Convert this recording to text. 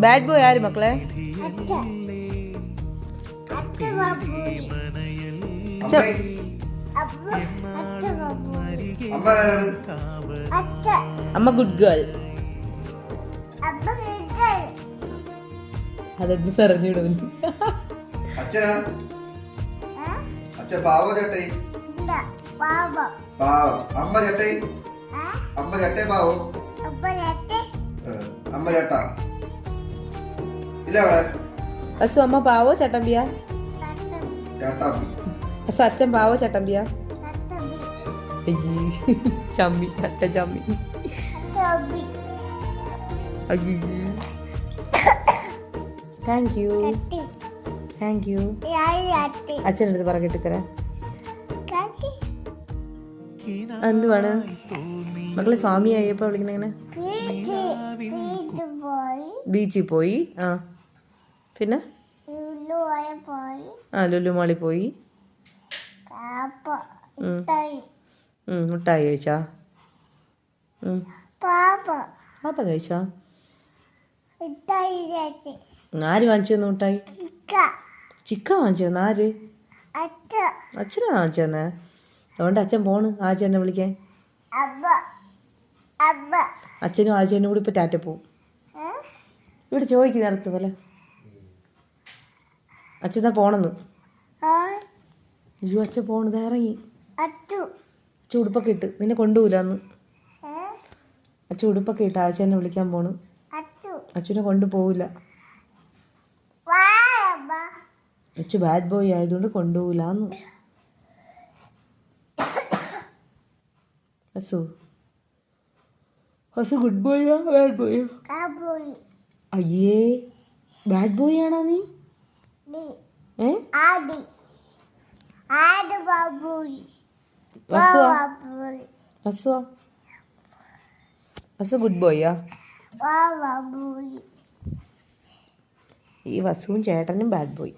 Bad boy ആര് മക്കളെ? അമ്മ ഗുഡ് ഗേൾ. അതെന്ത് പറഞ്ഞിടും. അസു അമ്മ പാവോ ചട്ടമ്പിയാ? അസു അച്ഛൻ പാവോ ചട്ടമ്പിയാ? ചമ്മി അച്ഛൻ ചമ്മി. Thank you thank you. അച്ഛനടുത്ത് പറ കെട്ടിത്തരാം. എന്തുവാണ് മക്കളെ സ്വാമി അയ്യപ്പ വിളിക്കണ? ബീച്ചിൽ പോയി. ആ പിന്നെ ലുലു മാളിൽ പോയി. മുട്ടായി കഴിച്ചാ? പാപ്പ കഴിച്ചാ? ആര് വാങ്ങിച്ചു തന്നു മുട്ടായി? ചിക്ക വാങ്ങിച്ചു തന്ന? ആര്? അച്ഛനാണ് വാങ്ങിച്ചു തന്നെ. അതുകൊണ്ട് അച്ഛൻ പോണ് ആചാരനെ വിളിക്കാൻ. അച്ഛനും ആചാരനും കൂടി ഇപ്പൊ ടാറ്റ പോവും. ഇവിടെ ചോദിക്കും നേരത്തെ പോലെ അച്ഛനാ പോണെന്ന്. അയ്യോ അച്ഛൻ പോണത് ഇറങ്ങി. അച്ഛൻ ഉടുപ്പൊക്കെ ഇട്ട് നിന്നെ കൊണ്ടുപോയില്ല അന്ന്. അച്ഛൻ ഉടുപ്പൊക്കെ ഇട്ട് ആചാരനെ വിളിക്കാൻ പോണ്. അച്ഛനെ കൊണ്ടുപോവില്ല. അച്ഛൻ ബാഡ് ബോയ് ആയതുകൊണ്ട് കൊണ്ടുപോവില്ലാന്ന്. അസു അസു ഗുഡ് ബോയാ ബാഡ് ബോയോ? അയ്യേ ബാഡ് ബോയ് ആണോ നീ? അസു ഗുഡ് ബോയാ? ഈ വസുവും ചേട്ടനും ബാഡ് ബോയ്.